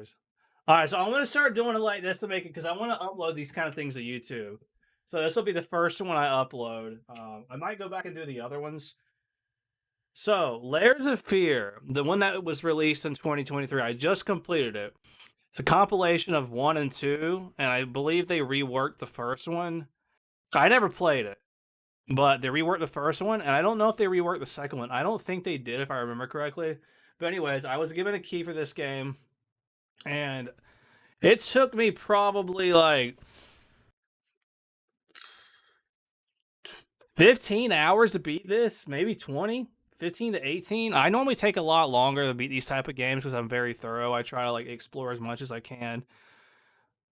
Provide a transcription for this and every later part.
Chactories. All right, so I'm gonna start doing it like this to make it because I want to upload these kind of things to YouTube. So this will be the first one I upload. I might go back and do the other ones. So Layers of Fear, the one that was released in 2023, I just completed it. It's a compilation of 1 and 2, and I believe they reworked the first one. I never played it, but they reworked the first one, and I don't know if they reworked the second one. I don't think they did, if I remember correctly. But anyways, I was given a key for this game, and it took me probably like 15 hours to beat this, maybe 20, 15 to 18. I normally take a lot longer to beat these type of games because I'm very thorough. I try to like explore as much as I can.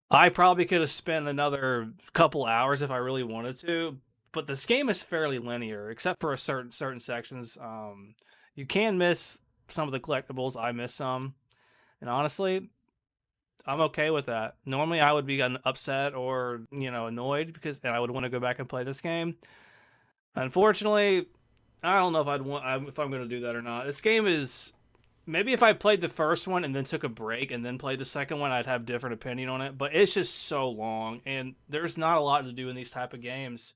I probably could have spent another couple hours if I really wanted to, but this game is fairly linear, except for certain sections. You can miss some of the collectibles. I miss some, and honestly, I'm okay with that. Normally, I would be upset or annoyed and I would want to go back and play this game. Unfortunately, I don't know if if I'm going to do that or not. This game is maybe if I played the first one and then took a break and then played the second one, I'd have different opinion on it. But it's just so long, and there's not a lot to do in these type of games.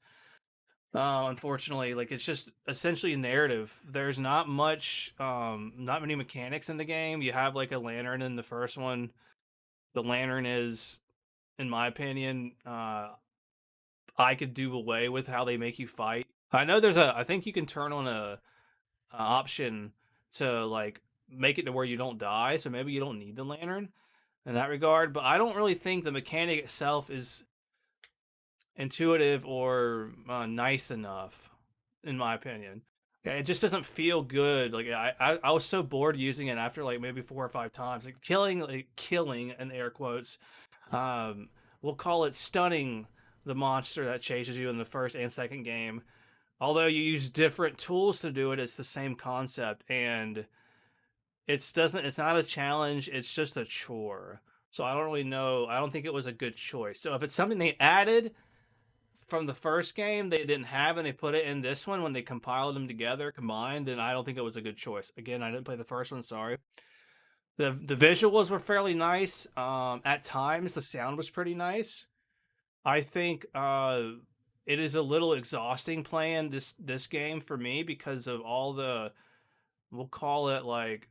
Unfortunately, like it's just essentially a narrative. There's not much, not many mechanics in the game. You have like a lantern in the first one. The lantern is, in my opinion, I could do away with how they make you fight. I know I think you can turn on a option to like make it to where you don't die, so maybe you don't need the lantern in that regard. But I don't really think the mechanic itself is intuitive or nice enough, in my opinion. It just doesn't feel good. Like I was so bored using it after like maybe 4 or 5 times. Like killing in air quotes. We'll call it stunning the monster that chases you in the first and second game. Although you use different tools to do it, it's the same concept, and it's not a challenge, it's just a chore. So I don't really know. I don't think it was a good choice. So if it's something they added from the first game they didn't have and they put it in this one when they compiled them together combined, then I don't think it was a good choice. Again, I didn't play the first one, sorry. The visuals were fairly nice. At times the sound was pretty nice. I think it is a little exhausting playing this game for me because of all the, we'll call it like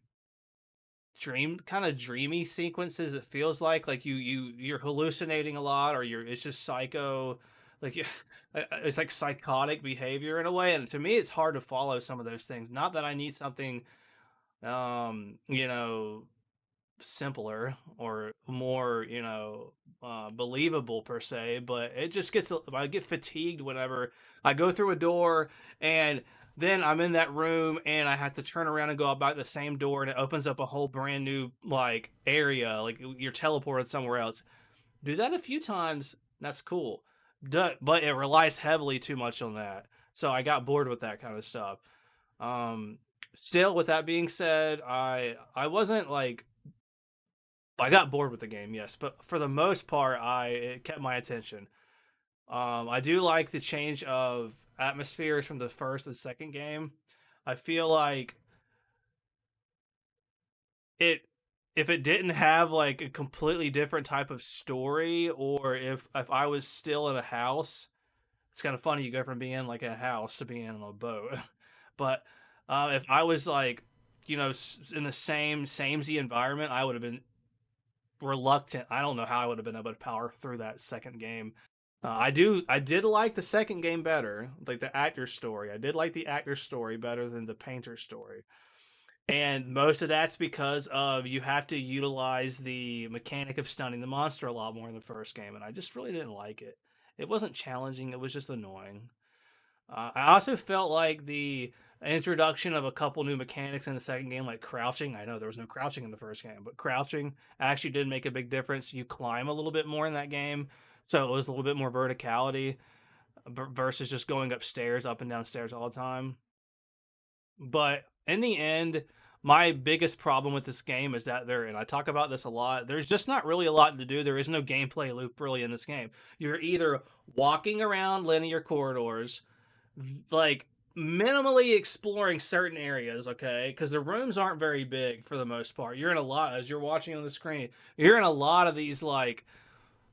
dreamy sequences. It feels like you're hallucinating a lot, or it's just psycho, like it's like psychotic behavior in a way. And to me, it's hard to follow some of those things. Not that I need something, you know, simpler or more, believable per se, but it just I get fatigued whenever I go through a door and then I'm in that room and I have to turn around and go about the same door and it opens up a whole brand new like area, like you're teleported somewhere else. Do that a few times, that's cool. But it relies heavily too much on that. So I got bored with that kind of stuff. Um Still, with that being said, I wasn't like, I got bored with the game, yes, but for the most part, it kept my attention. I do like the change of atmospheres from the first and second game. I feel like it if it didn't have like a completely different type of story, or if I was still in a house, it's kind of funny you go from being like a house to being on a boat. But if I was like, in the samey environment, I would have been reluctant. I don't know how I would have been able to power through that second game. I did like the second game better, like the actor story. I did like the actor story better than the painter story, and most of that's because of you have to utilize the mechanic of stunning the monster a lot more in the first game, and I just really didn't like it. It wasn't challenging; it was just annoying. I also felt like the introduction of a couple new mechanics in the second game, like crouching. I know there was no crouching in the first game, but crouching actually did make a big difference. You climb a little bit more in that game, so it was a little bit more verticality versus just going upstairs, up and down stairs all the time. But in the end, my biggest problem with this game is that and I talk about this a lot, there's just not really a lot to do. There is no gameplay loop really in this game. You're either walking around linear corridors, like minimally exploring certain areas, okay? Because the rooms aren't very big for the most part. You're in a lot, as you're watching on the screen, you're in a lot of these like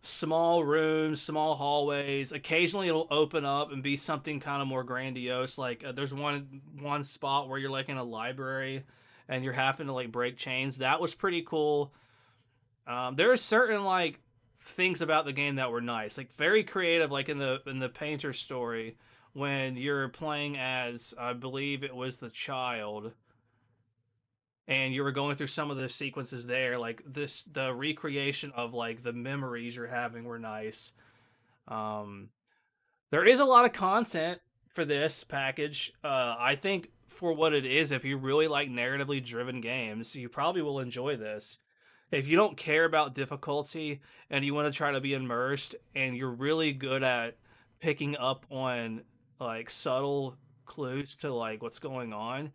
small rooms, small hallways. Occasionally it'll open up and be something kind of more grandiose. Like there's one spot where you're like in a library and you're having to like break chains. That was pretty cool. There are certain like things about the game that were nice, like very creative, like in the painter story when you're playing as, I believe it was the child, and you were going through some of the sequences there, like this the recreation of like the memories you're having were nice. Um, there is a lot of content for this package. I think for what it is, if you really like narratively driven games, you probably will enjoy this. If you don't care about difficulty and you want to try to be immersed and you're really good at picking up on like subtle clues to like what's going on,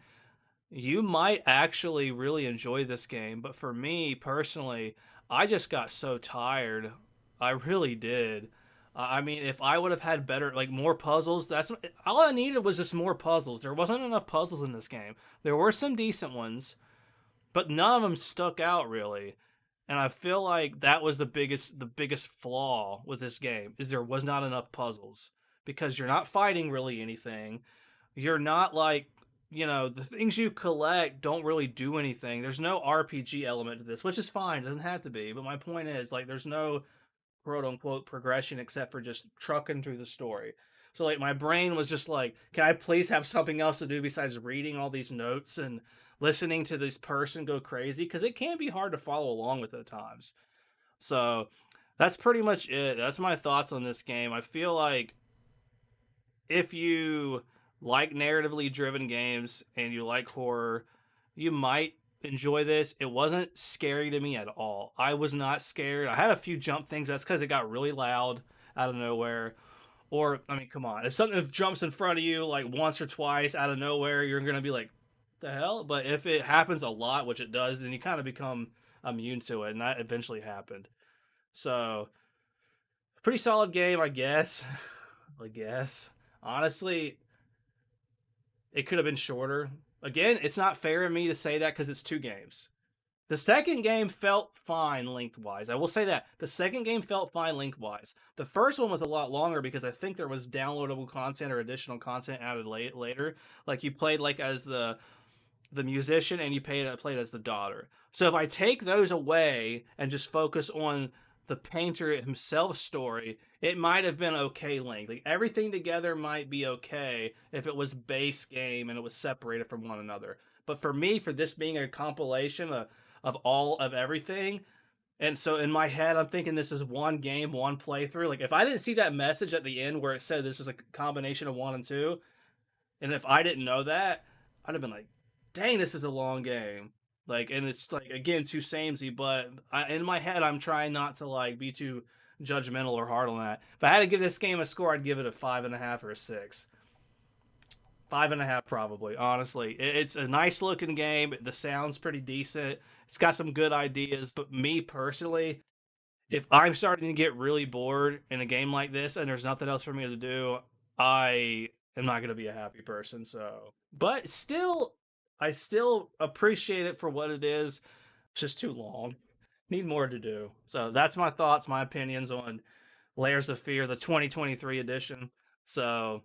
you might actually really enjoy this game. But for me personally, I just got so tired. I really did. I mean, if I would have had better, like more puzzles, that's all I needed was just more puzzles. There wasn't enough puzzles in this game. There were some decent ones, but none of them stuck out really. And I feel like that was the biggest flaw with this game is there was not enough puzzles because you're not fighting really anything. You're not like, the things you collect don't really do anything. There's no RPG element to this, which is fine. It doesn't have to be. But my point is, like, there's no quote unquote progression except for just trucking through the story. So, like, my brain was just like, can I please have something else to do besides reading all these notes and listening to this person go crazy? Because it can be hard to follow along with at times. So, that's pretty much it. That's my thoughts on this game. I feel like if you like narratively driven games and you like horror, you might enjoy this. It wasn't scary to me at all. I was not scared. I had a few jump things. That's because it got really loud out of nowhere. Or, I mean, come on. If something jumps in front of you like once or twice out of nowhere, you're going to be like, the hell? But if it happens a lot, which it does, then you kind of become immune to it. And that eventually happened. So, pretty solid game, I guess. I guess. Honestly, it could have been shorter. Again, it's not fair of me to say that because it's two games. The second game felt fine lengthwise. I will say that. The second game felt fine lengthwise. The first one was a lot longer because I think there was downloadable content or additional content added later. Like you played like as the musician and you played as the daughter. So if I take those away and just focus on the painter himself story, it might have been okay length. Like everything together might be okay if it was base game and it was separated from one another. But for me, for this being a compilation of all of everything, and so in my head, I'm thinking this is one game, one playthrough. Like if I didn't see that message at the end where it said this is a combination of one and two, and if I didn't know that, I'd have been like, dang, this is a long game. Like, and it's like, again, too samey, but in my head, I'm trying not to like be too judgmental or hard on that. If I had to give this game a score, I'd give it a 5.5 or a 6. 5.5 probably, honestly. It's a nice looking game. The sound's pretty decent. It's got some good ideas, but me personally, if I'm starting to get really bored in a game like this and there's nothing else for me to do, I am not going to be a happy person. So, but still, I still appreciate it for what it is. It's just too long. Need more to do. So that's my thoughts, my opinions on Layers of Fear, the 2023 edition. So,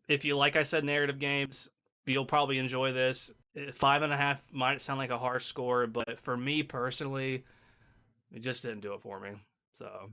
if you like, I said, narrative games, you'll probably enjoy this. 5.5 might sound like a harsh score, but for me personally, it just didn't do it for me. So